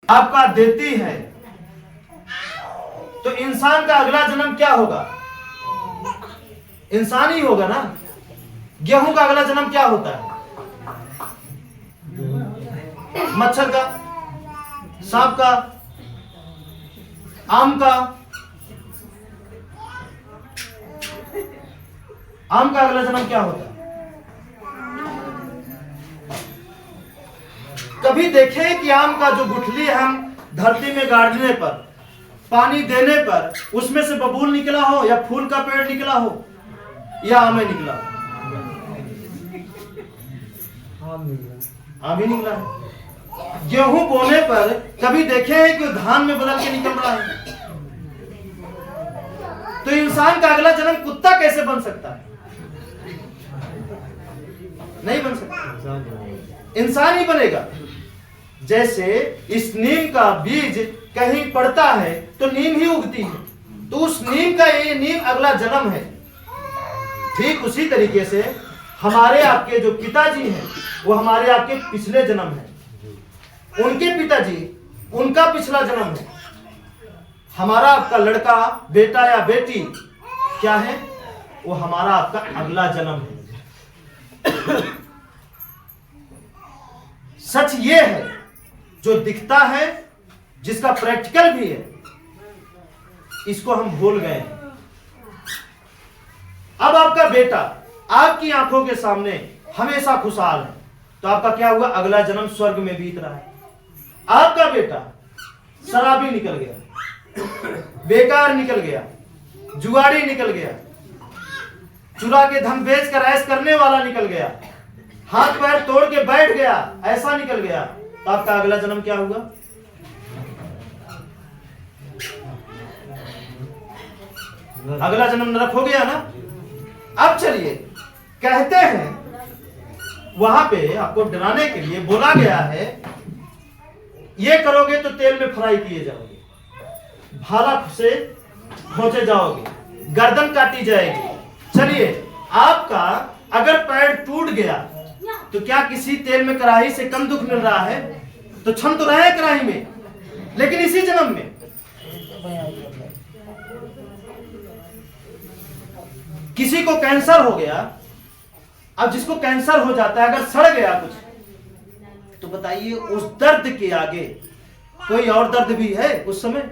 आपका देती है, तो इंसान का अगला जन्म क्या होगा? इंसान ही होगा ना। गेहूं का अगला जन्म क्या होता है? मच्छर का, सांप का, आम का। आम का अगला जन्म क्या होता है? कभी देखें कि आम का जो गुठली हम धरती में गाड़ने पर, पानी देने पर उसमें से बबूल निकला हो, या फूल का पेड़ निकला हो, या आम निकला हो? आम ही निकला है। गेहूं बोने पर कभी देखे हैं कि धान में बदल के निकल रहा है? तो इंसान का अगला जन्म कुत्ता कैसे बन सकता है? नहीं बन सकता, इंसान ही बनेगा। जैसे इस नीम का बीज कहीं पड़ता है तो नीम ही उगती है, तो उस नीम का ये नीम अगला जन्म है। ठीक उसी तरीके से हमारे आपके जो पिताजी हैं वो हमारे आपके पिछले जन्म है, उनके पिताजी उनका पिछला जन्म है। हमारा आपका लड़का, बेटा या बेटी क्या है? वो हमारा आपका अगला जन्म है। सच ये है जो दिखता है, जिसका प्रैक्टिकल भी है, इसको हम भूल गए हैं। अब आपका बेटा आपकी आंखों के सामने हमेशा खुशहाल है, तो आपका क्या हुआ? अगला जन्म स्वर्ग में बीत रहा है। आपका बेटा शराबी निकल गया, बेकार निकल गया, जुआड़ी निकल गया, चुरा के धन बेच कर ऐश करने वाला निकल गया, हाथ पैर तोड़ के बैठ गया, ऐसा निकल गया, तो आपका अगला जन्म क्या हुआ? अगला जन्म नरक हो गया ना। अब चलिए, कहते हैं वहां पे आपको डराने के लिए बोला गया है, ये करोगे तो तेल में फ्राई किए जाओगे, भाला से भोंचे जाओगे, गर्दन काटी जाएगी। चलिए, आपका अगर पैर टूट गया तो क्या किसी तेल में कढ़ाई से कम दुख मिल रहा है? तो छन तो रहे कढ़ाई में, लेकिन इसी जन्म में किसी को कैंसर हो गया। अब जिसको कैंसर हो जाता है, अगर सड़ गया कुछ, तो बताइए उस दर्द के आगे कोई और दर्द भी है उस समय?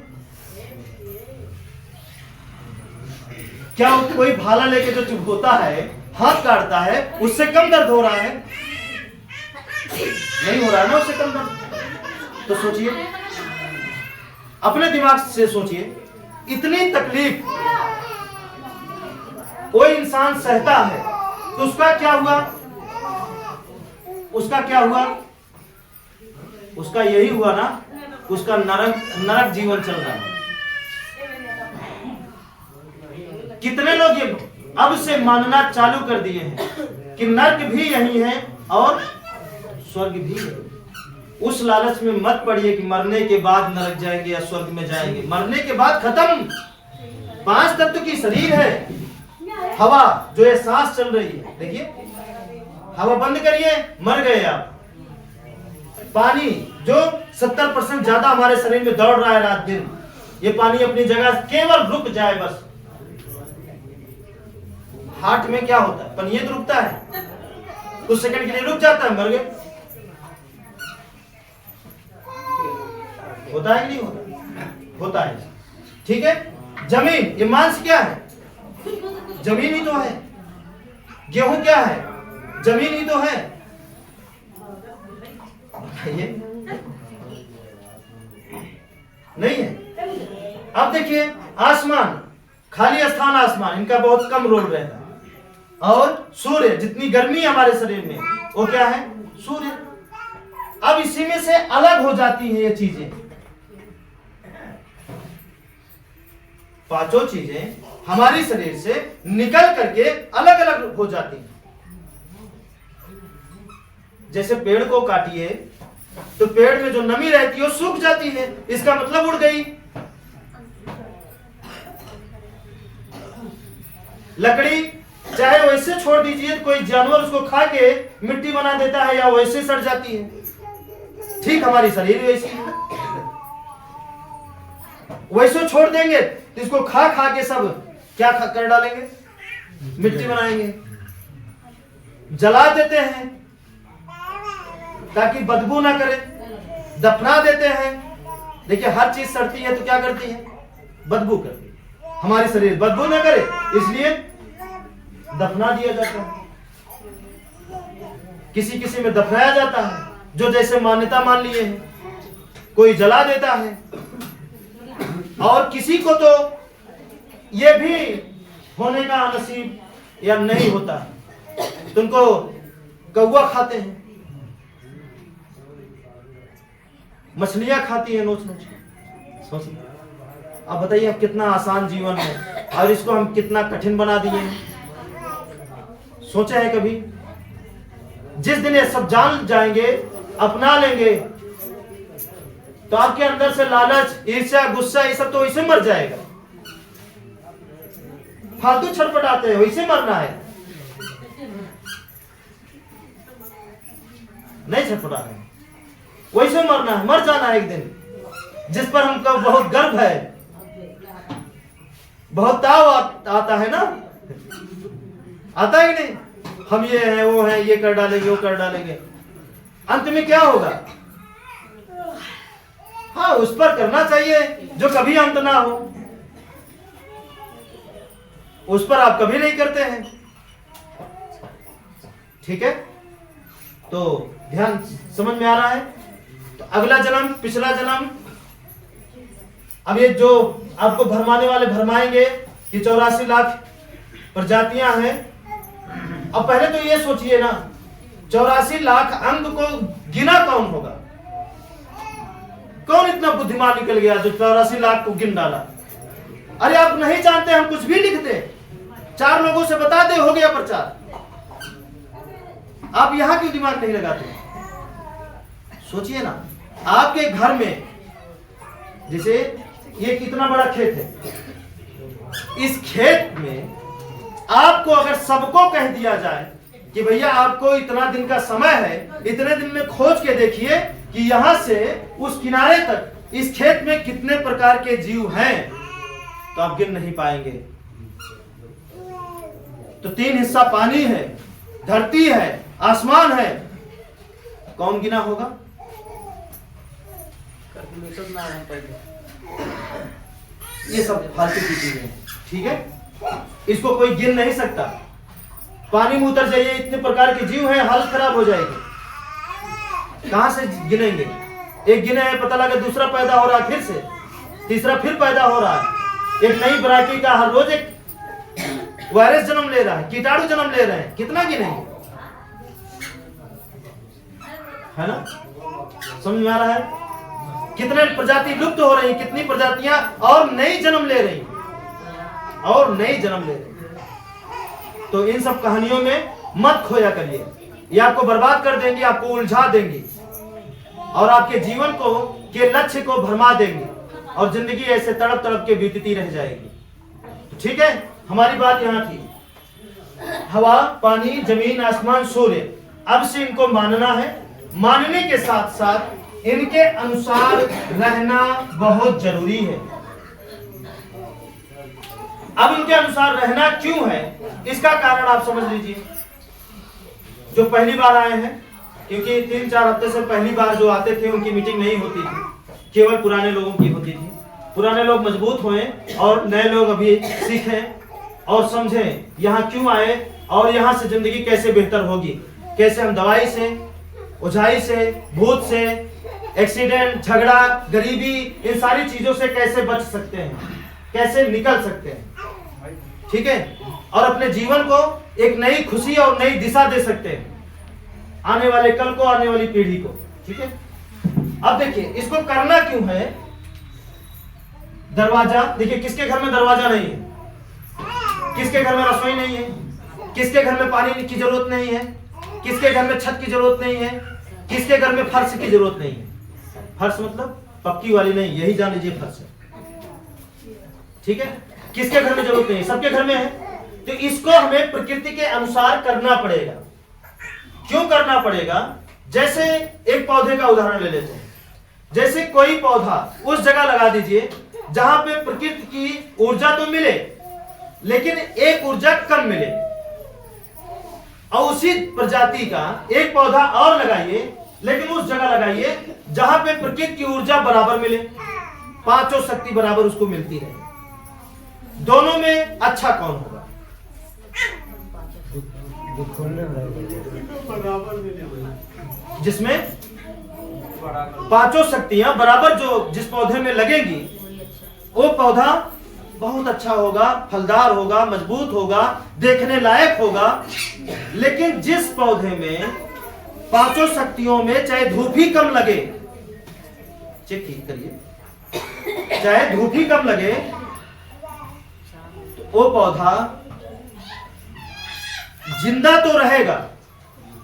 क्या कोई भाला लेके जो चुभोता है, हाथ काटता है, उससे कम दर्द हो रहा है? नहीं हो रहा है ना उससे कम दर्द। तो सोचिए, अपने दिमाग से सोचिए, इतनी तकलीफ कोई इंसान सहता है तो उसका क्या हुआ? उसका क्या हुआ? उसका यही हुआ ना, उसका नरक जीवन चल रहा है। कितने लोग ये अब से मानना चालू कर दिए हैं कि नरक भी यही है और स्वर्ग भी है। उस लालच में मत पड़िए कि मरने के बाद नरक जाएंगे या स्वर्ग में जाएंगे। मरने के बाद खत्म। 5 तत्व की शरीर है। हवा जो ये सांस चल रही है, देखिए, हवा बंद करिए, मर गए आप। पानी जो 70% ज्यादा हमारे शरीर में दौड़ रहा है रात दिन, ये पानी अपनी जगह केवल रुक जाए बस। हार्ट में क्या होता है? पनिये तो रुकता है, कुछ सेकंड के लिए रुक जाता है, मर गए। होता है कि नहीं होता? होता है। ठीक है। जमीन, ये मांस क्या है? जमीन ही तो है। गेहूं क्या है? जमीन ही तो है। नहीं है। अब देखिए, आसमान, खाली स्थान आसमान, इनका बहुत कम रोल रहता है। और सूर्य, जितनी गर्मी हमारे शरीर में, वो क्या है? सूर्य। अब इसी में से अलग हो जाती है ये चीजें। 5 चीजें हमारी शरीर से निकल करके अलग अलग हो जाती हैं। जैसे पेड़ को काटिए तो पेड़ में जो नमी रहती है वो सूख जाती है, इसका मतलब उड़ गई। लकड़ी चाहे वैसे छोड़ दीजिए, कोई जानवर उसको खा के मिट्टी बना देता है या वैसे सड़ जाती है। ठीक हमारी शरीर वैसी है। वैसे छोड़ देंगे तो इसको खा खा के सब क्या कर डालेंगे, मिट्टी बनाएंगे। जला देते हैं ताकि बदबू ना करे, दफना देते हैं। देखिए हर चीज सड़ती है तो क्या करती है, बदबू करती है। हमारे शरीर बदबू ना करे इसलिए दफना दिया जाता है। किसी किसी में दफनाया जाता है जो जैसे मान्यता मान लिए हैं, कोई जला देता है। और किसी को तो ये भी होने का नसीब या नहीं होता है, तुमको कौवा खाते हैं, मछलियां खाती है नोच नोच। सोचिए, अब बताइए अब कितना आसान जीवन है और इसको हम कितना कठिन बना दिए हैं। सोचा है कभी? जिस दिन ये सब जान जाएंगे, अपना लेंगे, तो आपके अंदर से लालच, ईर्ष्या, गुस्सा ये सब तो वैसे मर जाएगा। फालतू छटपटाते हैं, वैसे मरना है, नहीं छटपटाना है, वैसे मरना है, मर जाना है एक दिन। जिस पर हमको बहुत गर्व है, बहुत ताव आता है ना, आता है कि नहीं? हम ये हैं, वो हैं, ये कर डालेंगे, वो कर डालेंगे, अंत में क्या होगा? हाँ, उस पर करना चाहिए जो कभी अंत ना हो, उस पर आप कभी नहीं करते हैं। ठीक है, तो ध्यान समझ में आ रहा है? तो अगला जन्म, पिछला जन्म, अब ये जो आपको भरमाने वाले भरमाएंगे कि 84 लाख प्रजातियां हैं। अब पहले तो ये सोचिए ना, 84 लाख अंग को गिना कौन होगा? कौन इतना बुद्धिमान निकल गया जो 84 लाख को गिन डाला? अरे आप नहीं जानते, हम कुछ भी लिख दे, 4 लोगों से बता दे, हो गया प्रचार। आप यहां क्यों दिमाग नहीं लगाते? सोचिए ना, आपके घर में जैसे ये कितना बड़ा खेत है, इस खेत में आपको अगर सबको कह दिया जाए कि भैया आपको इतना दिन का समय है, इतने दिन में खोज के देखिए कि यहां से उस किनारे तक इस खेत में कितने प्रकार के जीव हैं, तो आप गिन नहीं पाएंगे। तो 3 हिस्सा पानी है, धरती है, आसमान है, कौन गिना होगा? ये सब फालतू की चीजें हैं, ठीक है? इसको कोई गिन नहीं सकता। पानी में उतर जाइए, इतने प्रकार के जीव हैं, हालत खराब हो जाएगी। कहां से गिनेंगे? एक गिने हैं, पता लगा दूसरा पैदा हो रहा है, फिर से तीसरा फिर पैदा हो रहा है। एक नई वैरायटी का हर रोज एक वायरस जन्म ले रहा है, कीटाणु जन्म ले रहे हैं, कितना गिनेंगे? है ना? समझ में आ रहा है? कितने प्रजाति लुप्त हो रही, कितनी प्रजातियां और नई जन्म ले रही, और नई जन्म ले रही। तो इन सब कहानियों में मत खोया करिए, ये आपको बर्बाद कर देंगे, आपको उलझा देंगे और आपके जीवन को के लक्ष्य को भरमा देंगे और जिंदगी ऐसे तड़प तड़प के बीतती रह जाएगी। ठीक है, हमारी बात यहां थी। हवा, पानी, जमीन, आसमान, सूर्य, अब से इनको मानना है। मानने के साथ साथ इनके अनुसार रहना बहुत जरूरी है। अब इनके अनुसार रहना क्यों है, इसका कारण आप समझ लीजिए। जो पहली बार आए हैं, क्योंकि 3-4 हफ्ते से पहली बार जो आते थे उनकी मीटिंग नहीं होती थी, केवल पुराने लोगों की होती थी। पुराने लोग मजबूत हुए और नए लोग अभी सीखें और समझें यहाँ क्यों आए और यहाँ से जिंदगी कैसे बेहतर होगी, कैसे हम दवाई से, उझाई से, भूत से, एक्सीडेंट, झगड़ा, गरीबी, इन सारी चीजों से कैसे बच सकते हैं, कैसे निकल सकते हैं। ठीक है, और अपने जीवन को एक नई खुशी और नई दिशा दे सकते हैं आने वाले कल को, आने वाली पीढ़ी को। ठीक है, अब देखिए इसको करना क्यों है। दरवाजा देखिए, किसके घर में दरवाजा नहीं है, किसके घर में रसोई नहीं है, किसके घर में पानी की जरूरत नहीं है, किसके घर में छत की जरूरत नहीं है, किसके घर में फर्श की जरूरत नहीं है। फर्श मतलब पक्की वाली नहीं, यही जान लीजिए फर्श है। ठीक है, किसके घर में जरूरत नहीं है, सबके घर में है। तो इसको हमें प्रकृति के अनुसार करना पड़ेगा। क्यों करना पड़ेगा? जैसे एक पौधे का उदाहरण ले लेते हैं। जैसे कोई पौधा उस जगह लगा दीजिए जहां पे प्रकृति की ऊर्जा तो मिले लेकिन एक ऊर्जा कम मिले, और उसी प्रजाति का एक पौधा और लगाइए, लेकिन उस जगह लगाइए जहां पे प्रकृति की ऊर्जा बराबर मिले, पांचों शक्ति बराबर उसको मिलती है। दोनों में अच्छा कौन होगा? जिसमें पांचों शक्तियां बराबर जो जिस पौधे में लगेगी वो पौधा बहुत अच्छा होगा, फलदार होगा, मजबूत होगा, देखने लायक होगा। लेकिन जिस पौधे में पांचों शक्तियों में चाहे धूप ही कम लगे, चेक करिए, चाहे धूप ही कम लगे, तो वो पौधा जिंदा तो रहेगा,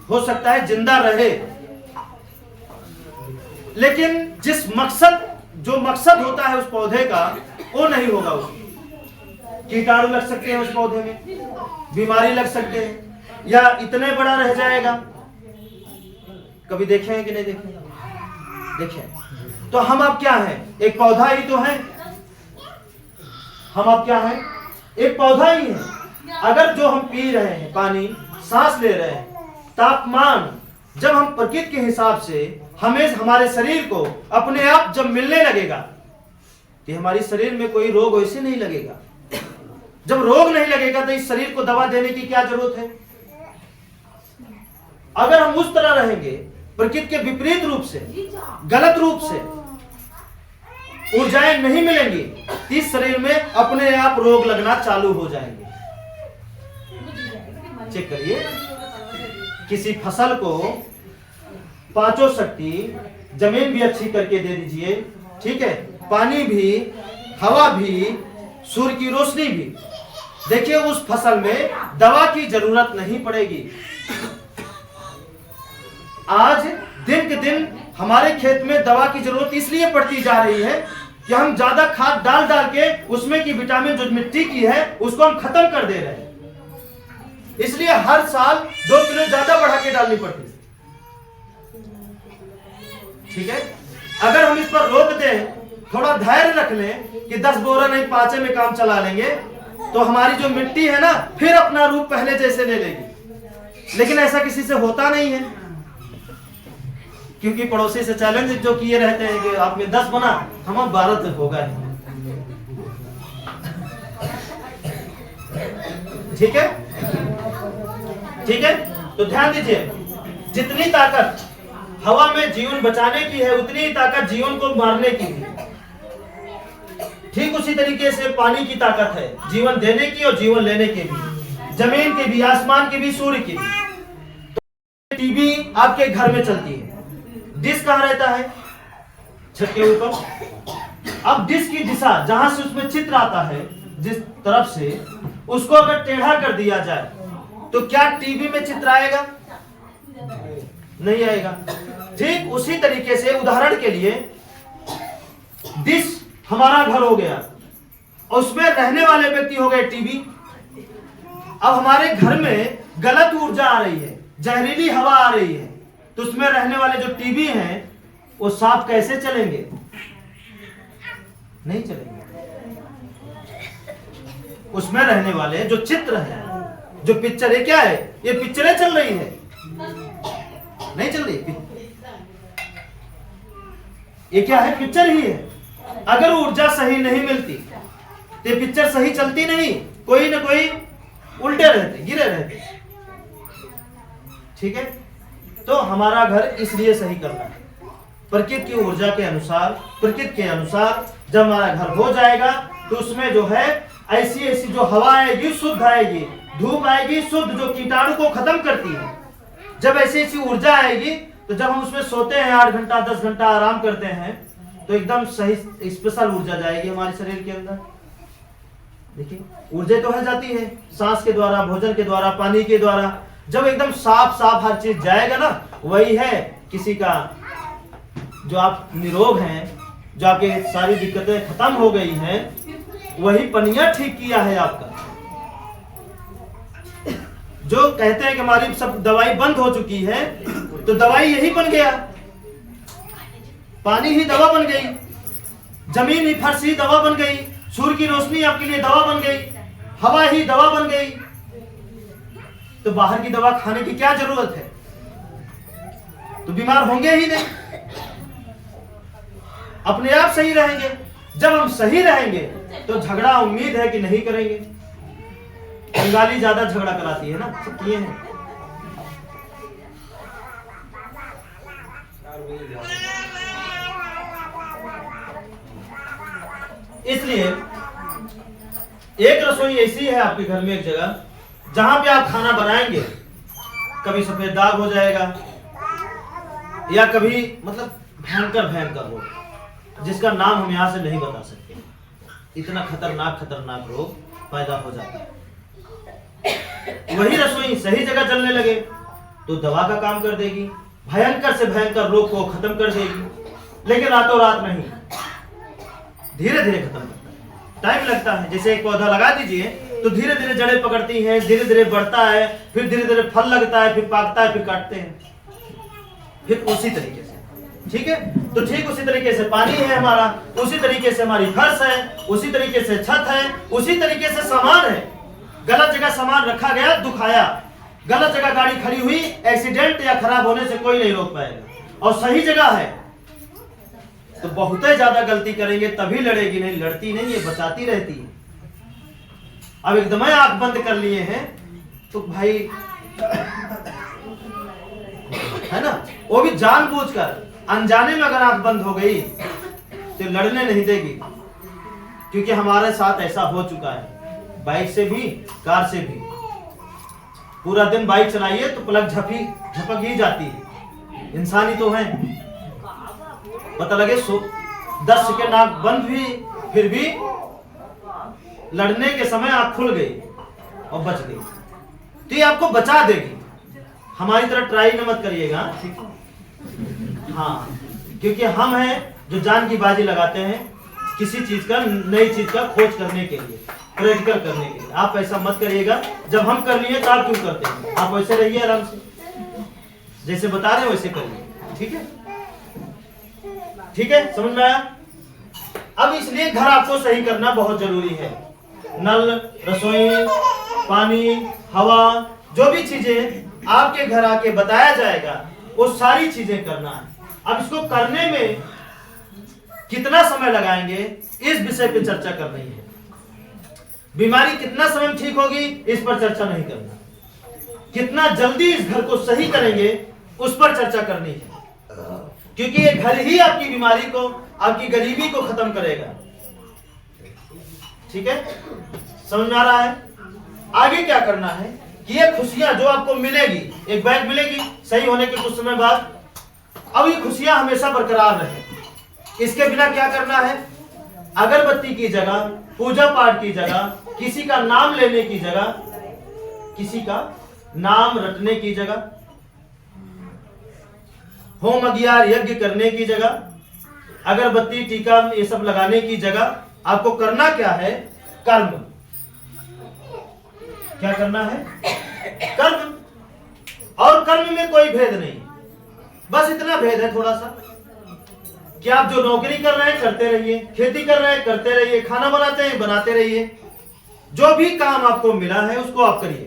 हो सकता है जिंदा रहे, लेकिन जिस मकसद जो मकसद होता है उस पौधे का वो नहीं होगा। उसमें कीटाणु लग सकते हैं, उस पौधे में बीमारी लग सकते हैं, या इतने बड़ा रह जाएगा। कभी देखे हैं कि नहीं देखे? देखे। तो हम अब क्या हैं? एक पौधा ही तो है। हम अब क्या हैं? एक पौधा ही है। अगर जो हम पी रहे हैं पानी, सांस ले रहे हैं, तापमान जब हम प्रकृति के हिसाब से हमें हमारे शरीर को अपने आप जब मिलने लगेगा कि हमारे शरीर में कोई रोग वैसे नहीं लगेगा। जब रोग नहीं लगेगा तो इस शरीर को दवा देने की क्या जरूरत है? अगर हम उस तरह रहेंगे प्रकृति के विपरीत रूप से, गलत रूप से, ऊर्जाएं नहीं मिलेंगी, इस शरीर में अपने आप रोग लगना चालू हो जाएंगे। चेक करिए, किसी फसल को पांचों शक्ति, जमीन भी अच्छी करके दे दीजिए, ठीक है, पानी भी, हवा भी, सूर्य की रोशनी भी, देखिए उस फसल में दवा की जरूरत नहीं पड़ेगी। आज दिन के दिन हमारे खेत में दवा की जरूरत इसलिए पड़ती जा रही है कि हम ज्यादा खाद डाल डाल के उसमें की विटामिन जो मिट्टी की है उसको हम खत्म कर दे रहे हैं। इसलिए हर साल 2 किलो ज्यादा बढ़ा के डालनी पड़ती है। ठीक है, अगर हम इस पर रोक दें, थोड़ा धैर्य रख लें कि 10 बोरा नहीं 5 में काम चला लेंगे, तो हमारी जो मिट्टी है ना फिर अपना रूप पहले जैसे ले लेगी। लेकिन ऐसा किसी से होता नहीं है, क्योंकि पड़ोसी से चैलेंज जो किए रहते हैं कि आप में 10 बना, हम 12 तक होगा। ठीक है, ठीक है। तो ध्यान दीजिए, जितनी ताकत हवा में जीवन बचाने की है उतनी ही ताकत जीवन को मारने की है। ठीक उसी तरीके से पानी की ताकत है जीवन देने की और जीवन लेने की भी, जमीन की भी, आसमान की भी, सूर्य की भी। तो टीवी आपके घर में चलती है, डिश कहाँ रहता है? छत के ऊपर। अब डिश की दिशा जहां से उसमें चित्र आता है जिस तरफ से, उसको अगर टेढ़ा कर दिया जाए तो क्या टीवी में चित्र आएगा? नहीं आएगा। ठीक उसी तरीके से उदाहरण के लिए डिश हमारा घर हो गया और उसमें रहने वाले व्यक्ति हो गए टीवी। अब हमारे घर में गलत ऊर्जा आ रही है, जहरीली हवा आ रही है, तो उसमें रहने वाले जो टीवी हैं वो साफ कैसे चलेंगे? नहीं चलेंगे। उसमें रहने वाले जो चित्र है, जो पिक्चर है, क्या है? ये पिक्चरें चल रही है, नहीं चल रही। ये क्या है? पिक्चर ही है। अगर ऊर्जा सही नहीं मिलती तो पिक्चर सही चलती नहीं, कोई ना कोई उल्टे रहते, गिरे रहते। ठीक है, तो हमारा घर इसलिए सही करना है प्रकृति की ऊर्जा के अनुसार, प्रकृति के अनुसार। जब हमारा घर हो जाएगा तो उसमें जो है ऐसी ऐसी जो हवा आएगी शुद्ध आएगी, धूप आएगी शुद्ध जो कीटाणु को खत्म करती है। जब ऐसी ऐसी ऊर्जा आएगी तो जब हम उसमें सोते हैं 8 घंटा 10 घंटा आराम करते हैं तो एकदम सही स्पेशल ऊर्जा जाएगी हमारे शरीर के अंदर। देखिए ऊर्जा तो है जाती है सांस के द्वारा, भोजन के द्वारा, पानी के द्वारा। जब एकदम साफ साफ हर चीज जाएगा ना, वही है किसी का जो आप निरोग हैं, जो आपके सारी दिक्कतें खत्म हो गई हैं, वही पनिया ठीक किया है आपका। जो कहते हैं कि हमारी सब दवाई बंद हो चुकी है, तो दवाई यही बन गया, पानी ही दवा बन गई। जमीन ही फर्श ही दवा बन गई, सूर्य की रोशनी आपके लिए दवा बन गई, हवा ही दवा बन गई, तो बाहर की दवा खाने की क्या जरूरत है? तो बीमार होंगे ही नहीं, अपने आप सही रहेंगे। जब हम सही रहेंगे तो झगड़ा उम्मीद है कि नहीं करेंगे। बंगाली ज्यादा झगड़ा कराती है ना, सब किए हैं। इसलिए एक रसोई ऐसी है आपके घर में, एक जगह जहां पे आप खाना बनाएंगे, कभी सफेद दाग हो जाएगा या कभी मतलब भयंकर भयंकर रोग, जिसका नाम हम यहां से नहीं बता सकते। इतना खतरनाक रोग पैदा हो जाता है। वही रसोई सही जगह चलने लगे तो दवा का काम कर देगी, भयंकर से भयंकर रोग को खत्म कर देगी। लेकिन रातों रात नहीं, धीरे धीरे खत्म करता है, टाइम लगता है। जैसे एक पौधा लगा दीजिए तो धीरे धीरे जड़ें पकड़ती हैं, धीरे धीरे बढ़ता है, फिर धीरे धीरे फल लगता है, फिर पाकता है, फिर काटते हैं, फिर उसी तरीके से। ठीक है, तो ठीक उसी तरीके से पानी है हमारा, उसी तरीके से हमारी फर्श है, उसी तरीके से छत है, उसी तरीके से सामान है। गलत जगह सामान रखा गया, दुख आया। गलत जगह गाड़ी खड़ी हुई, एक्सीडेंट या खराब होने से कोई नहीं रोक पाएगा। और सही जगह है तो बहुत ही ज्यादा गलती करेंगे तभी लड़ेगी, नहीं लड़ती नहीं है, बचाती रहती है। अब एकदम आंख बंद कर लिए हैं तो भाई है ना, वो भी जानबूझकर, अनजाने में अगर आंख बंद हो गई तो लड़ने नहीं देगी। क्योंकि हमारे साथ ऐसा हो चुका है, बाइक से भी कार से भी। पूरा दिन बाइक चलाइए तो पलक झपक ही जाती है, इंसान ही तो है। पता लगे 10 सेकेंड आंख बंद हुई, फिर भी लड़ने के समय आंख खुल गई और बच गई, तो ये आपको बचा देगी। हमारी तरह ट्राई न मत करिएगा, ठीक? हाँ, क्योंकि हम हैं जो जान की बाजी लगाते हैं किसी चीज का, नई चीज का खोज करने के लिए, प्रैक्टिकल करने के लिए। आप ऐसा मत करिएगा, जब हम कर लिए तो आप क्यों करते हैं? आप वैसे रहिए आराम से, जैसे बता रहे हैं वैसे करिए, ठीक है? ठीक है, समझ में आया? अब इसलिए घर आपको सही करना बहुत जरूरी है। नल, रसोई, पानी, हवा, जो भी चीजें आपके घर आके बताया जाएगा वो सारी चीजें करना है। अब इसको करने में कितना समय लगाएंगे इस विषय पे चर्चा करनी है। बीमारी कितना समय में ठीक होगी इस पर चर्चा नहीं करना। कितना जल्दी इस घर को सही करेंगे उस पर चर्चा करनी है, क्योंकि ये घर ही आपकी बीमारी को, आपकी गरीबी को खत्म करेगा। ठीक है, समझ में आ रहा है? आगे क्या करना है कि ये खुशियां जो आपको मिलेगी, एक बैग मिलेगी सही होने के कुछ समय बाद, अब ये खुशियां हमेशा बरकरार रहे। इसके बिना क्या करना है? अगरबत्ती की जगह, पूजा पाठ की जगह, किसी का नाम लेने की जगह, किसी का नाम रटने की जगह, होम अगियार यज्ञ करने की जगह, अगरबत्ती टीका ये सब लगाने की जगह आपको करना क्या है? कर्म। क्या करना है? कर्म। और कर्म में कोई भेद नहीं, बस इतना भेद है थोड़ा सा कि आप जो नौकरी कर रहे हैं करते रहिए, खेती कर रहे हैं करते रहिए, खाना बनाते हैं बनाते रहिए, जो भी काम आपको मिला है उसको आप करिए,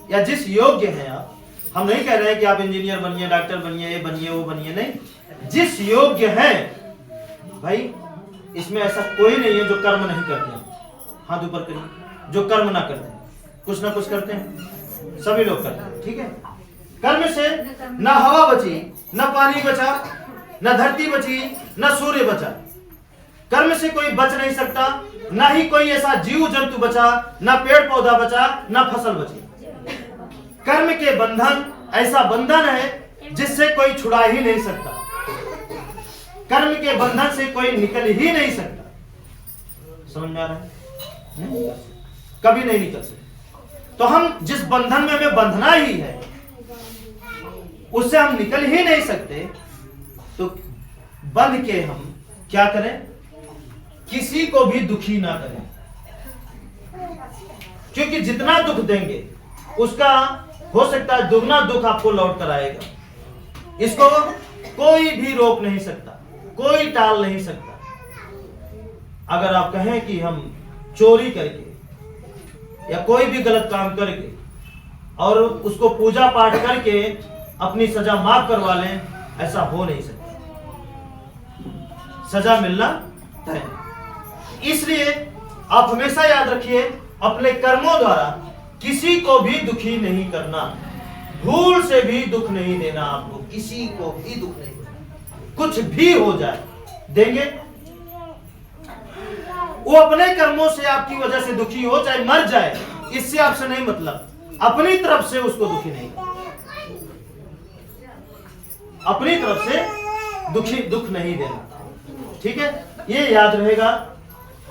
या जिस योग्य हैं आप। हम नहीं कह रहे हैं कि आप इंजीनियर बनिए, डॉक्टर बनिए, ये बनिए वो बनिए, नहीं, जिस योग्य हैं भाई, इसमें ऐसा कोई नहीं है जो कर्म नहीं करते हैं। हाथ ऊपर करिए जो कर्म ना करते हैं, कुछ ना कुछ करते हैं, सभी लोग करते हैं। ठीक है, कर्म से न हवा बची, न पानी बचा, न धरती बची, न सूर्य बचा। कर्म से कोई बच नहीं सकता, न ही कोई ऐसा जीव जंतु बचा, न पेड़ पौधा बचा, न फसल बची। कर्म के बंधन ऐसा बंधन है जिससे कोई छुड़ा ही नहीं सकता। कर्म के बंधन से कोई निकल ही नहीं सकता। समझ में आ रहा है? नहीं, कभी नहीं निकल सकता। तो हम जिस बंधन में हमें बंधना ही है उससे हम निकल ही नहीं सकते, तो बंध के हम क्या करें? किसी को भी दुखी ना करें, क्योंकि जितना दुख देंगे उसका हो सकता है दुगना दुख आपको लौट कर आएगा। इसको कोई भी रोक नहीं सकता, कोई टाल नहीं सकता। अगर आप कहें कि हम चोरी करके या कोई भी गलत काम करके और उसको पूजा पाठ करके अपनी सजा माफ करवा लें, ऐसा हो नहीं सकता। सजा मिलना तय। इसलिए आप हमेशा याद रखिए, अपने कर्मों द्वारा किसी को भी दुखी नहीं करना, भूल से भी दुख नहीं देना। आपको किसी को भी दुख नहीं देना, कुछ भी हो जाए देंगे। वो अपने कर्मों से आपकी वजह से दुखी हो, चाहे मर जाए, इससे आपसे नहीं मतलब। अपनी तरफ से उसको दुखी नहीं, अपनी तरफ से दुख नहीं देना। ठीक है, ये याद रहेगा।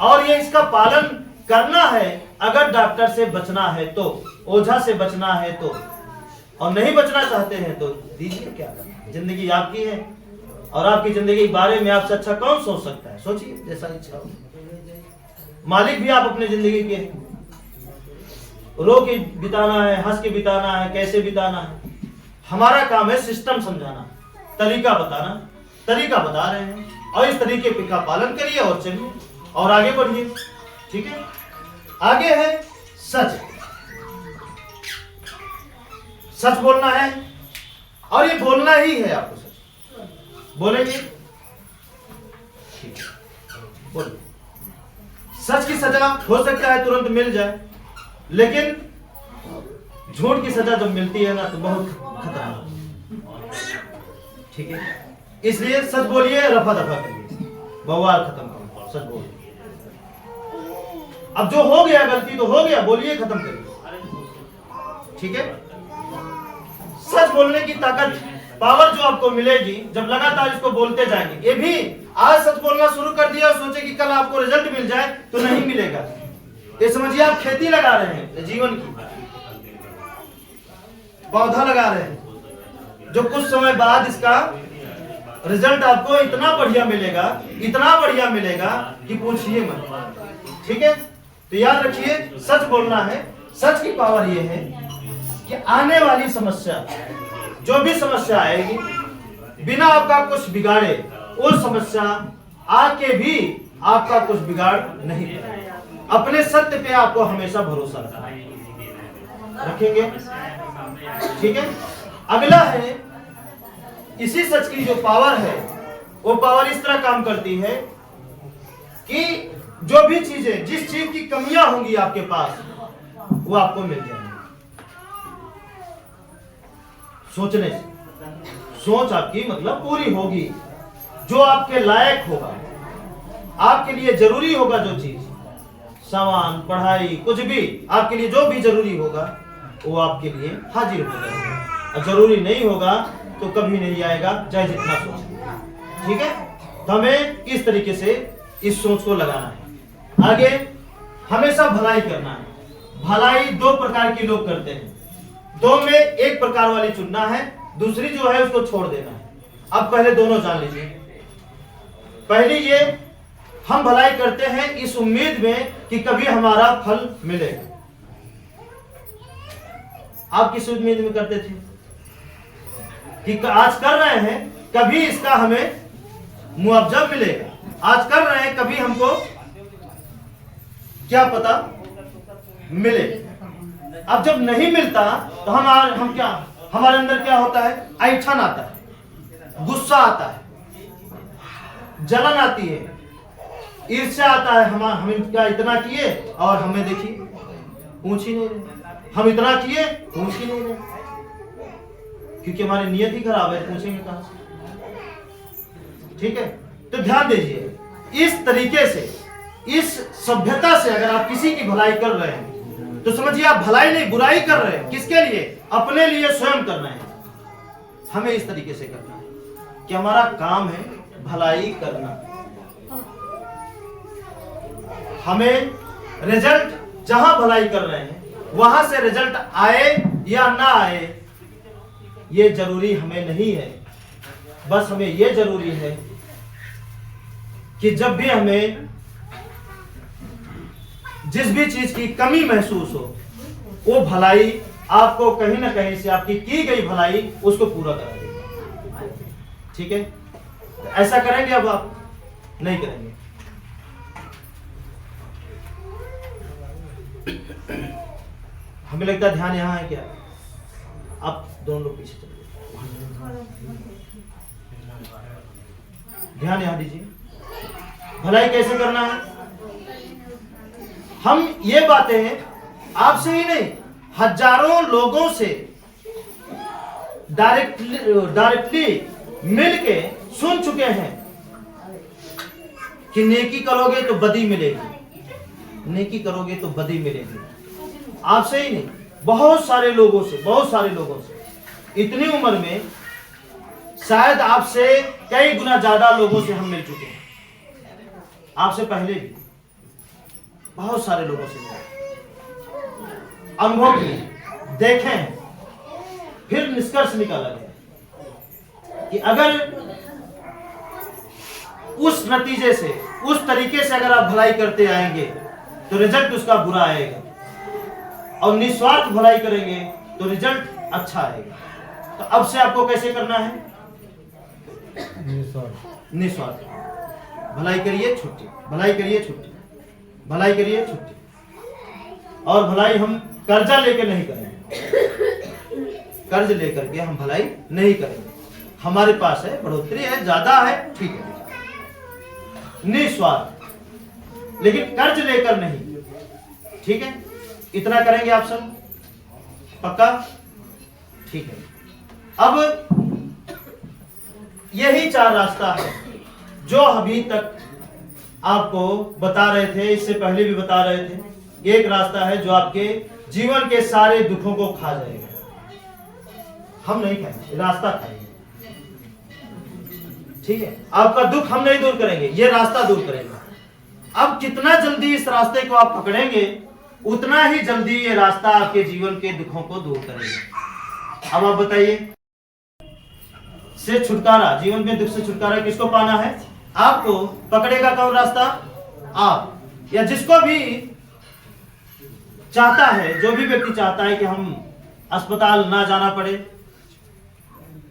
और ये इसका पालन करना है। अगर डॉक्टर से बचना है तो, ओझा से बचना है तो, और नहीं बचना चाहते हैं तो दीजिए, क्या करना। जिंदगी आपकी है और आपकी जिंदगी के बारे में आपसे अच्छा कौन सोच सकता है। सोचिए जैसा इच्छा हो। मालिक भी आप अपनी जिंदगी के, रो के बिताना है, हंस के बिताना है, कैसे बिताना है। हमारा काम है सिस्टम समझाना, तरीका बताना। तरीका बता रहे हैं और इस तरीके का पालन करिए और चलिए और आगे बढ़िए। ठीक है, आगे है सच। सच बोलना है और ये बोलना ही है आपको। सच बोलेंगे, ठीक है, बोलिए। सच की सजा हो सकता है तुरंत मिल जाए, लेकिन झूठ की सजा जब मिलती है ना तो बहुत खतरा। ठीक है, इसलिए सच बोलिए, रफा दफा करिए, बवाल खत्म करिए, सच बोलिए। अब जो हो गया गलती तो हो गया, बोलिए, खत्म करिए। ठीक है, सच बोलने की ताकत, पावर जो आपको मिलेगी जब लगातार इसको बोलते जाएंगे। ये भी आज सच बोलना शुरू कर दिया और सोचे कि कल आपको रिजल्ट मिल जाए, तो नहीं मिलेगा। ये समझिए आप खेती लगा रहे हैं, जीवन की पौधा लगा रहे हैं, जो कुछ समय बाद इसका रिजल्ट आपको इतना बढ़िया मिलेगा, इतना बढ़िया मिलेगा कि पूछिए मत। ठीक है, तो याद रखिए, सच बोलना है। सच की पावर ये है कि आने वाली समस्या, जो भी समस्या आएगी, बिना आपका कुछ बिगाड़े, वो समस्या आके भी आपका कुछ बिगाड़ नहीं पाएगा। अपने सत्य पे आपको हमेशा भरोसा रखेंगे। ठीक है, अगला है, इसी सच की जो पावर है, वो पावर इस तरह काम करती है कि जो भी चीजें, जिस चीज की कमियां होंगी आपके पास, वो आपको मिल जाएगी। सोचने से सोच आपकी मतलब पूरी होगी। जो आपके लायक होगा, आपके लिए जरूरी होगा, जो चीज, सामान, पढ़ाई, कुछ भी आपके लिए जो भी जरूरी होगा, वो आपके लिए हाजिर हो जाएगा। और जरूरी नहीं होगा तो कभी नहीं आएगा, चाहे जितना सोच। ठीक है, तो हमें इस तरीके से इस सोच को लगाना है। आगे हमेशा भलाई करना है। भलाई दो प्रकार के लोग करते हैं, दो में एक प्रकार वाली चुनना है, दूसरी जो है उसको छोड़ देना है। अब पहले दोनों जान लीजिए। पहली ये, हम भलाई करते हैं इस उम्मीद में कि कभी हमारा फल मिलेगा। आप किस उम्मीद में करते थे कि आज कर रहे हैं, कभी इसका हमें मुआवजा मिलेगा। आज कर रहे हैं, कभी हमको क्या पता मिले। अब जब नहीं मिलता तो हम क्या, हमारे अंदर क्या होता है, ऐंठन आता है, गुस्सा आता है, जलन आती है, ईर्ष्या आता है। हम क्या इतना किए और हमें देखिए पूछ ही नहीं रहे, हम इतना किए पूछ ही नहीं रहे, क्योंकि हमारी नियत ही खराब है, पूछेंगे कहां से। ठीक है, तो ध्यान दीजिए, इस तरीके से, इस सभ्यता से अगर आप किसी की भलाई कर रहे हैं तो समझिए आप भलाई नहीं, बुराई कर रहे हैं। किसके लिए? अपने लिए, स्वयं करना है। हमें इस तरीके से करना है कि हमारा काम है भलाई करना। हमें रिजल्ट, जहां भलाई कर रहे हैं वहां से रिजल्ट आए या ना आए, ये जरूरी हमें नहीं है। बस हमें ये जरूरी है कि जब भी हमें जिस भी चीज की कमी महसूस हो, वो भलाई आपको कहीं ना कहीं से, आपकी की गई भलाई उसको पूरा करा देगा। ठीक है, तो ऐसा करेंगे? अब आप नहीं करेंगे। हमें लगता है ध्यान यहाँ है क्या? आप दोनों लोग पीछे चलिए, ध्यान यहाँ दीजिए। भलाई कैसे करना है? हम ये बातें आपसे ही नहीं, हजारों लोगों से डायरेक्टली मिलके सुन चुके हैं कि नेकी करोगे तो बदी मिलेगी, नेकी करोगे तो बदी मिलेगी। आपसे ही नहीं, बहुत सारे लोगों से इतनी उम्र में शायद आपसे कई गुना ज्यादा लोगों से हम मिल चुके हैं, आपसे पहले भी बहुत सारे लोगों से अनुभव किए, देखे हैं, फिर निष्कर्ष निकाला गया कि अगर उस नतीजे से, उस तरीके से अगर आप भलाई करते आएंगे तो रिजल्ट उसका बुरा आएगा, और निस्वार्थ भलाई करेंगे तो रिजल्ट अच्छा आएगा। तो अब से आपको कैसे करना है? निस्वार्थ भलाई करिए, छुट्टी, भलाई करिए, छुट्टी, भलाई करिए, छुट्टी। और भलाई हम कर्जा लेके नहीं करेंगे, कर्ज लेकर के हम भलाई नहीं करेंगे। हमारे पास है, बढ़ोतरी है, ज्यादा है, ठीक है, निस्वार्थ, लेकिन कर्ज लेकर नहीं, ठीक है? इतना करेंगे आप सब, पक्का? ठीक है। अब यही 4 रास्ता है जो अभी तक आपको बता रहे थे, इससे पहले भी बता रहे थे। एक रास्ता है जो आपके जीवन के सारे दुखों को खा जाएगा। हम नहीं खाएंगे, रास्ता खाएंगे, ठीक है? आपका दुख हम नहीं दूर करेंगे, ये रास्ता दूर करेगा। अब कितना जल्दी इस रास्ते को आप पकड़ेंगे, उतना ही जल्दी ये रास्ता आपके जीवन के दुखों को दूर करेगा। अब आप बताइए, से छुटकारा, जीवन में दुख से छुटकारा किसको पाना है? आपको। पकड़ेगा कौन रास्ता? आप, या जिसको भी चाहता है, जो भी व्यक्ति चाहता है कि हम अस्पताल ना जाना पड़े,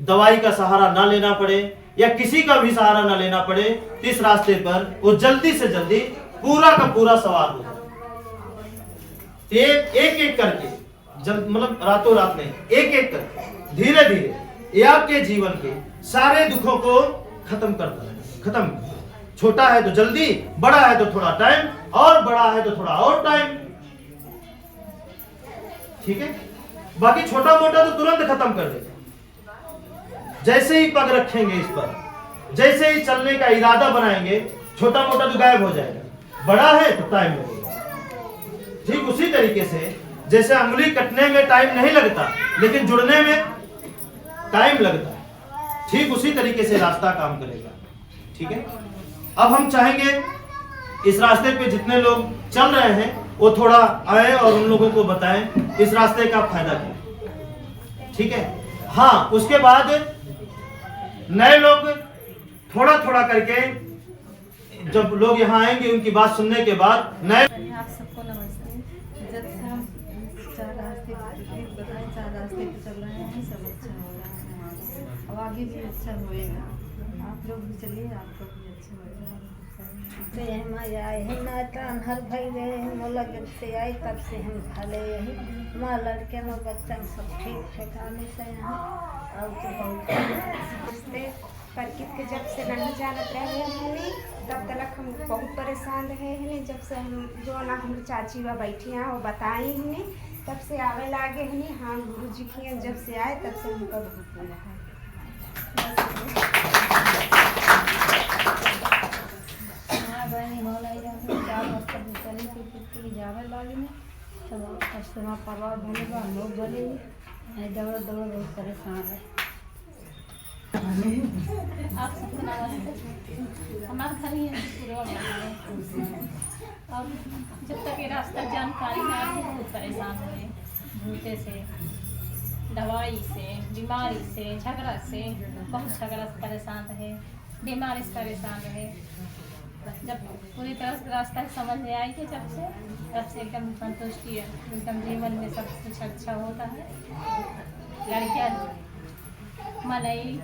दवाई का सहारा ना लेना पड़े, या किसी का भी सहारा ना लेना पड़े, इस रास्ते पर वो जल्दी से जल्दी पूरा का पूरा सवार हो। एक करके, जब मतलब रातों रात नहीं, एक करके, धीरे धीरे ये आपके जीवन के सारे दुखों को खत्म करता है। खत्म, छोटा है तो जल्दी, बड़ा है तो थोड़ा टाइम, और बड़ा है तो थोड़ा और टाइम, ठीक है? बाकी छोटा मोटा तो तुरंत खत्म कर देगा। जैसे ही पग रखेंगे इस पर, जैसे ही चलने का इरादा बनाएंगे, छोटा मोटा तो गायब हो जाएगा। बड़ा है तो टाइम लगेगा। ठीक उसी तरीके से जैसे अंगुली कटने में टाइम नहीं लगता, लेकिन जुड़ने में टाइम लगता है, ठीक उसी तरीके से रास्ता काम करेगा। ठीक है? अब हम चाहेंगे इस रास्ते पे जितने लोग चल रहे हैं वो थोड़ा आए और उन लोगों को बताएं इस रास्ते का फायदा क्या। ठीक है? हाँ, उसके बाद नए लोग थोड़ा थोड़ा करके, जब लोग यहाँ आएंगे उनकी बात सुनने के बाद नए। आप सबको नमस्ते। जब से हम 4 रास्ते बताएं, 4 रास्ते पे चल रहे हैं, सब अच्छा हो रहा है, अब आगे भी अच्छा होएगा। आप लोग भी चलिए, आपको भी अच्छा होएगा। नातान हर भाई रहे मोला जब से आए तब से हम भले यही माँ लड़के में बच्चा सब ठीक ठिकाने से यहाँ और तो बहुत प्रकृति के जब से नहीं जानत रहे हैं, तब तक हम बहुत परेशान रहे हैं। जब से हम जो ना हम चाची वा बैठी हैं वो बताई हैं, तब से आवे लागे हैं। हाँ, गुरु जी की जब से आए तब से हमका बहुत मिला है। बहनी होला जाते 4 बस्तर चली के कुत्ती जावे लागी में तब कस्टमर परवाह भले बा लोग भले दौड़ दौड़ बहुत परेशान है। आप सबको नमस्ते। हमारा घर ही है और जब तक ये रास्ता जानकारी ना आए बहुत परेशान हुए, भूते से, दवाई से, बीमारी से, झगड़ा से, बहुत झगड़ा से परेशान रहे, बीमारी से परेशान रहे। जब पूरी तरह से रास्ता समझ में आई थी तब से एकदम संतुष्टि है, एकदम जीवन में सब कुछ अच्छा होता है। लड़कियाँ मलाई,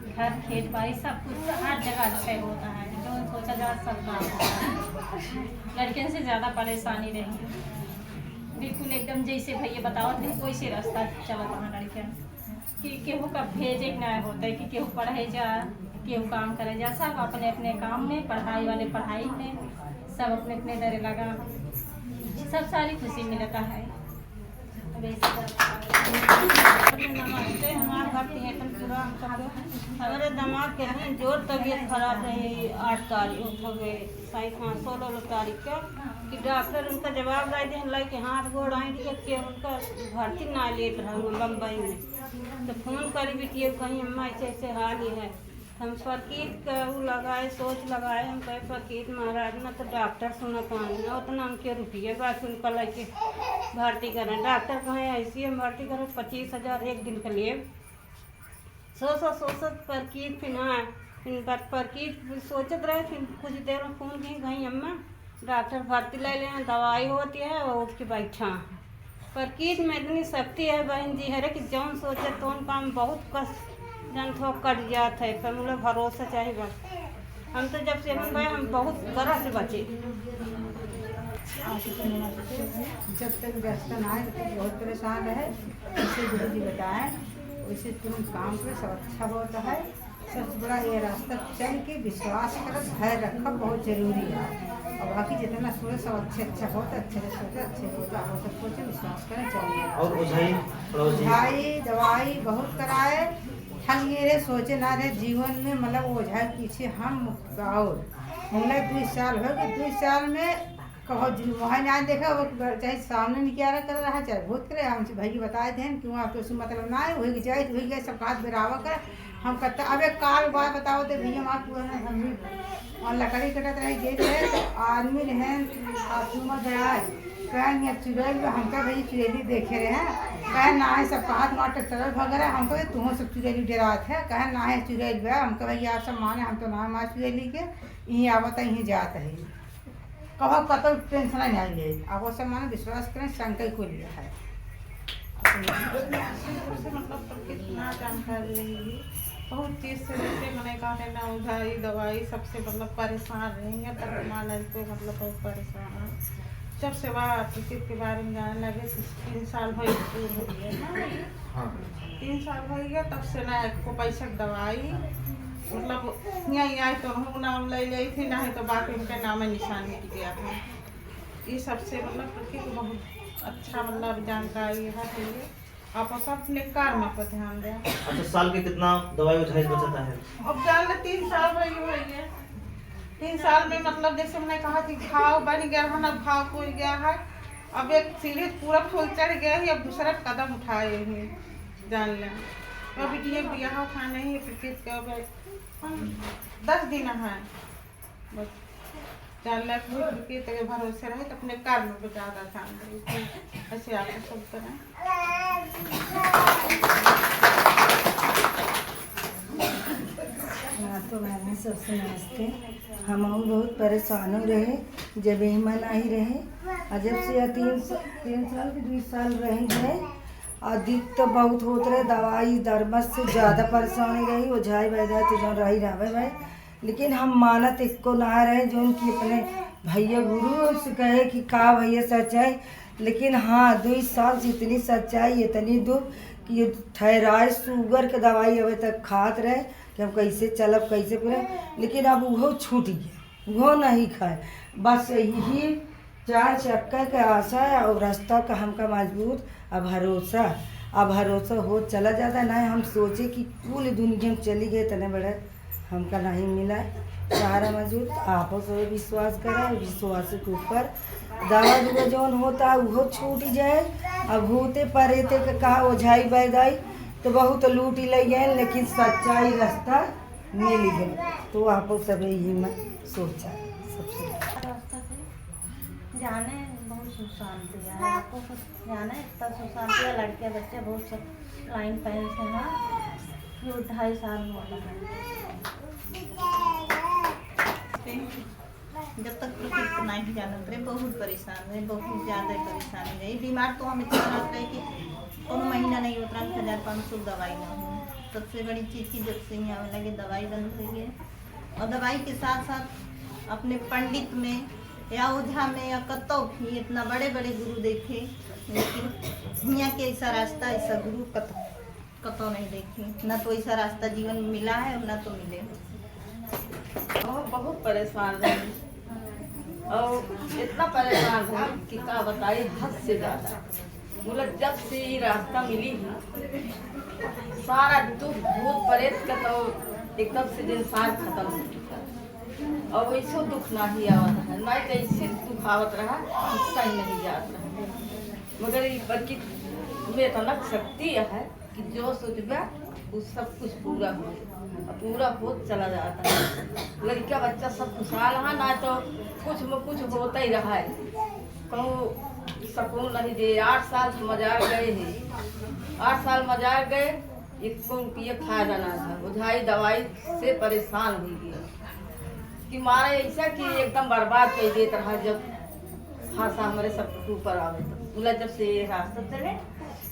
घर, खेत बाड़ी सब कुछ हर जगह अच्छा होता है, जो सोचा जा सब काम होता है। लड़कियों से ज़्यादा परेशानी रही, बिल्कुल एकदम जैसे भैया बतावत रहे वैसे रास्ता चलत वहाँ लड़कियाँ कि केहू का भेजे के ना होता है कि केहू पढ़े जा केहू काम करे जा, सब अपने अपने काम में, पढ़ाई वाले पढ़ाई में, सब अपने अपने दरे लगा, सब सारी खुशी मिलता है। नमस्ते, हमारे भर्ती है पूरा हमारे दिमाग के हैं जोर तबीयत खराब रही 8 तारीख हो गए 16 तारीख का कि डॉक्टर उनका जवाब दे दें लाई के हाथ गोड़ आई के उनका भर्ती ना लेत रहा बम्बई में। तो फोन करी बिटिए कहीं अम्मा ऐसे ऐसे हाल ही है। हम फकीर का वो लगाए सोच लगाए हम कहे फकीर महाराज ना तो डॉक्टर सुना पानी ना उतना उनके रुपये बाकी उनका लेके भर्ती करें। डॉक्टर कहें ऐसी हम भर्ती करें 25,000 एक दिन के लिए। सोचत फकीर फिर फकीर सोचत रहे फिर कुछ देर में फोन की कहीं अम्मा डॉक्टर भर्ती ले लें दवाई होती है और उठ के बैठा। फकीर में इतनी शक्ति है बहन जी है कि जौन सोचे तो काम बहुत कष्ट जन थोक कट जाता है पर मुझे भरोसा चाहिए बस। हम तो जब से हम गए हम बहुत तरह से बचे। जब तक व्यस्त ना आए तब बहुत परेशान रहे, जैसे गुरु जी बताएं वैसे तुम काम पे सब अच्छा होता है। सबसे बड़ा ये रास्ता चल के विश्वास कर धैर्य रखना बहुत जरूरी है। और बाकी जितना सोचे सब अच्छा होता अच्छे से सोचे अच्छे होता और सब सोचे विश्वास करें चलिए। और ओझाई दवाई बहुत कराए थक गए रे सोचे ना रहे जीवन में मतलब ओझाई पीछे हम और मतलब 2 साल हो गए। 2 साल में कहो वहाँ ना देखा वो चाहे सामने नहीं क्या कर रहा चाहे भूत करे हमसे भाई बताए थे क्यों आप तो उसमें मतलब ना है वही जाए वही गए सब हाथ बिरावा कर हम कहते अब एक काल बात बताओ तो भैया आप पुराना हम भी और लकड़ी कटत रही देख रहे तो आदमी रहे कहें या चुड़ैल हमका भाई चुड़ैली देखे रहे हैं कहे ना है सब हाथ मार ट्रैक्टर भगरा हमको तुम सब चुड़ैली डरात है कहे ना है चुड़ैल भैया हमका भैया आप सब माने हम तो ना मार चुड़ैली के यहीं आवत है यहीं जात है कहो कत टेंशन नहीं ले अब वो सब माने विश्वास करें शंकर को लिया है। मतलब कितना जानकारी रही बहुत चीज़ से जैसे मैंने कहा है ना उधारी दवाई सबसे मतलब परेशान रहेंगे तब हमारा को मतलब बहुत परेशान है। जब से वह टिकट के बारे में जानने लगे 3 साल हो गए ना 3 साल हो गया तब से ना को पैसा दवाई मतलब यहीं आई तो हम नाम ले ली थी नहीं तो बाकी उनका नाम निशान मिट गया था। ये सबसे मतलब प्रकृति बहुत अच्छा मतलब जानकारी है आप सब अपने कार में पर ध्यान दें। अच्छा साल के कितना दवाई उठाई बचता है? अब जान ले 3 साल हो गए 3 साल में मतलब जैसे हमने कहा कि घाव बन गया है ना घाव खुल गया है अब एक सीढ़ी पूरा फूल चढ़ गया है अब दूसरा कदम उठाए हैं जान लें। अभी ये यहाँ खाने ही प्रकृति के 10 दिन है बस जान ले प्रकृति के भरोसे रहे तो अपने कार में ज़्यादा ध्यान दें ऐसे आप सब करें। तो मैंने सबसे नमस्ते। हम बहुत परेशान हो रहे जब ईमान आई रहे और जब से 3 साल के 2 साल रहे गए अधिक तो बहुत होते रहे दवाई दरमस से ज़्यादा परेशानी रही ओझाई वैदाई तो जो रही रहे भाई लेकिन हम मानत एक को ना रहे जो उनकी अपने भैया गुरु से कहे कि का भैया सच्चाई लेकिन हाँ 2 साल से इतनी सच्चाई इतनी दुख कि ये थायराइड शुगर के दवाई अभी तक खात रहे कि हम कैसे चलब कैसे पूरे लेकिन अब वो छूट गया वो नहीं खाए बस यही 4 चक्कर के आशा है और रास्ता का हमका मजबूत अब भरोसा हो चला जाता है नहीं हम सोचे कि पूरी दुनिया में चली गए इतने बड़े हमका नहीं मिला सहारा मौजूद आपो से विश्वास करा विश्वास के ऊपर दवा दुआ जौन होता है वो छूट जाए अब होते परेते के कहा ओझाई बैदाई तो बहुत लूट ले गए लेकिन सच्चाई रास्ता मिल गए तो आपो सब यही मैं सोचा सबसे जाने बहुत सुख शांति है आपको जाने इतना सुख शांति है लड़के बच्चे बहुत सब लाइन पहन से ना 2.5 साल हो रहा जब तक प्रकृति नहीं जानत रहे बहुत परेशान रहे बहुत ज़्यादा परेशान रहे बीमार तो हम इतना रहते रहे कि कोनो महीना नहीं उतना 1500 दवाई ना हो। सबसे बड़ी चीज़ की जब से यहाँ लगे दवाई बंद हो गई और दवाई के साथ साथ अपने पंडित में या ओझा में या कतो भी इतना बड़े बड़े गुरु देखे, लेकिन यहाँ के ऐसा रास्ता ऐसा गुरु कतो नहीं देखे। न तो ऐसा रास्ता जीवन में मिला है और न तो मिले। और बहुत परेशान रही और इतना परेशान था कि क्या बताइए, हद से ज़्यादा। मतलब जब से ये रास्ता मिली है सारा दुख भूत प्रेत का तो एकदम से इंसान खत्म हो चुका और वैसे दुख ना ही आवत है, ना कैसे दुख आवत रहा हिस्सा ही नहीं जात रहा। मगर ये बल्कि तुम्हें इतना शक्ति है कि जो सोचबा वो सब कुछ पूरा हो चला जाता है। लड़का बच्चा सब खुशहाल है, ना तो कुछ में कुछ होता ही रहा है, कहूँ सकून नहीं दे। 8 साल मजार गए हैं, 8 साल मजार गए, 1 रुपये फायदा ना था। बुझाई दवाई से परेशान हो गया कि मारे ऐसा कि एकदम बर्बाद कर देता रहा। जब हासा हमारे सब ऊपर आवे तो बोला जब से ये रास्ता चले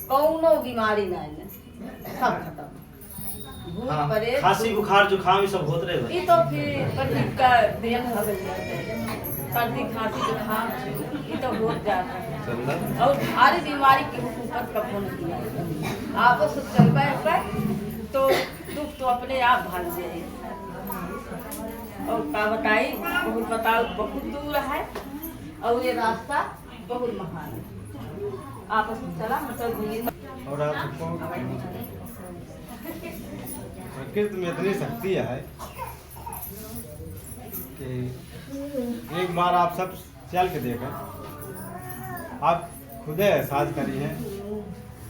कौनो बीमारी ना है, सब खत्म। भूत हाँ, प्रेत खांसी बुखार जुकाम ये सब होते रहे। ये तो फिर प्रदीप का देन हो गया, सर्दी खांसी जुकाम ये तो बहुत जाता है। और भारी बीमारी के ऊपर कब होने दिया आपस से चल पाए तो दुख तो अपने आप भाग जाए। और का बताई बहुत बताओ, बहुत दूर है और ये रास्ता बहुत महान है। आपस में चला मतलब और आप सबको प्रकृति में इतनी शक्ति है कि एक बार आप सब चल के देखें, आप खुद एहसास करिए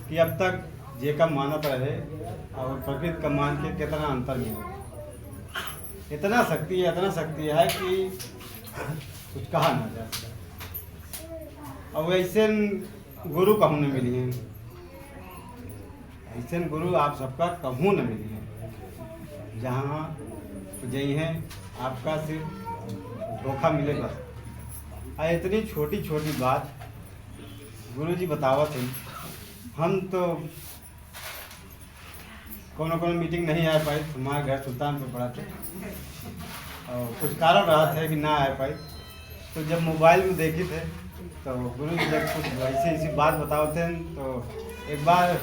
कि अब तक जे का मानत रहे और प्रकृति का मान के कितना अंतर मिले। इतना शक्ति है कि कुछ कहा ना जा सकता। और ऐसे गुरु कहूँ न मिली हैं, ऐसे गुरु आप सबका कहूँ न मिली हैं। जहाँ जई हैं आपका सिर्फ धोखा मिलेगा। और इतनी छोटी छोटी बात गुरु जी बतावत हैं। हम तो कोनो मीटिंग नहीं आ पाई, हमारे घर सुल्तानपुर पड़ा थे और कुछ कारण रहा था कि ना आ पाई। तो जब मोबाइल में देखे थे तो गुरु जी जब कुछ ऐसी बात बताते थे तो एक बार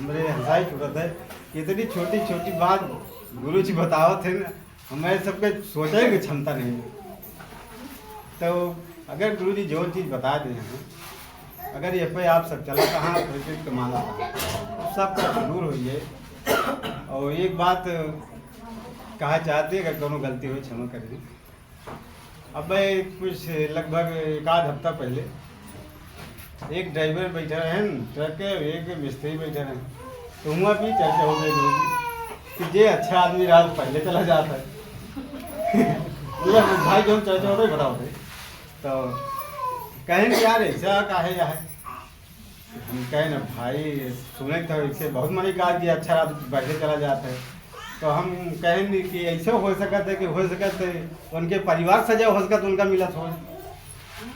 मेरे हंसाई छूटत है कि इतनी छोटी छोटी बात गुरु जी बतावत थे, हमारे सबके सोचने की क्षमता नहीं है। तो अगर गुरु जी जो चीज़ बता दें हैं, अगर ये पे आप सब चला कहाँ प्रकृति का माना सब दूर हुई है। और एक बात कहा चाहते हैं, अगर कोनो गलती हुई क्षमा करिए। अब मैं कुछ लगभग 1 हफ्ता पहले एक ड्राइवर बैठा रहे ट्रक के, एक मिस्त्री बैठा रहे, तो वहाँ भी चर्चा हो गई कि ये अच्छा आदमी रहा तो पहले चला जाता है। भाई जो चर्चा हो रही बताओ तो कहें कि यार ऐसा काहे है। हम कहें ना भाई सुने तो इससे बहुत मनी कहा कि अच्छा रहा तो बैठे चला जाता है। तो हम कहें कि ऐसे हो सकता है कि हो सकता है उनके परिवार सजा हो सकता तो उनका मिला हो,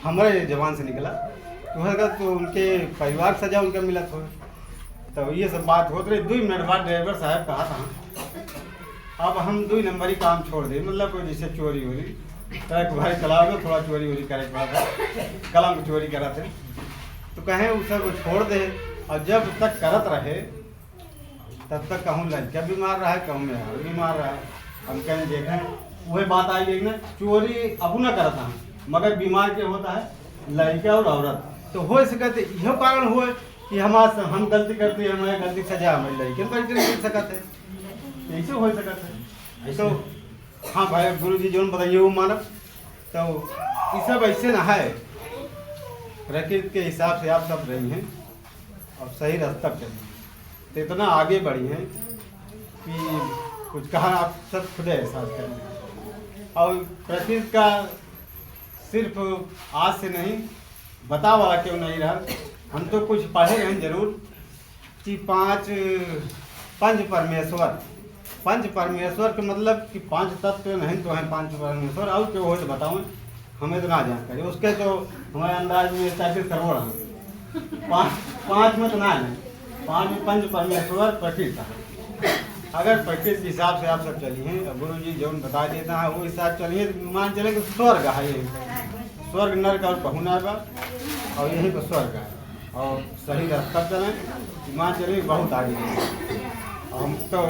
हमारे जवान से निकला तो हो सकता तो उनके परिवार सजा उनका मिला हो। तो ये सब बात होते रही। 2 मिनट बाद ड्राइवर साहब कहा था अब हम 2 नंबर ही काम छोड़ दें, मतलब कोई जैसे चोरी हो रही ट्रक भाई चलाओगे थोड़ा चोरी वोरी करे पड़ा था, कलम चोरी करा थे तो कहें उस सब छोड़ दे। और जब तक करत रहे तब तक कहूँ लड़का बीमार रहा है, कहूँ मैं बीमार रहा है। हम कहें देखें वही बात आई गई ना, चोरी अब न करता मगर बीमार के होता है लड़का और औरत। तो हो सकते यह कारण हो कि हम गलती करते हैं, हमारे गलती सजा हमारे लड़के पर मिल सकते हैं, ऐसे हो सकते है। तो हाँ भाई गुरु जी जो बताइए वो मानव। तो ये सब ऐसे ना है, प्रकृति के हिसाब से आप सब रही हैं और सही रास्ता पर चली तो इतना आगे बढ़ी हैं कि कुछ कहा आप सब खुद एहसास करें। और प्रकृति का सिर्फ आज से नहीं बता वाला क्यों नहीं रहा, हम तो कुछ पढ़े हैं जरूर कि 5 पंच परमेश्वर के मतलब कि 5 तत्व नहीं तो हैं 5 परमेश्वर। और क्यों हो तो बताऊँ, हमें तो ना जानकारी उसके तो हमारे अंदाज में 34 करोड़ हैं। 5 में तो ना है, 5 में पंच परमेश्वर प्रकृति। अगर प्रकृति के हिसाब से आप सब चलिए, गुरु जी जो बता देता है वो हिसाब चलिए, मान चले कि स्वर्ग है स्वर्ग नरक और पहुना बा और यही पर स्वर्ग है और सही रास्ता चलें ईमान चलिए बहुत आगे हैं। और हम तो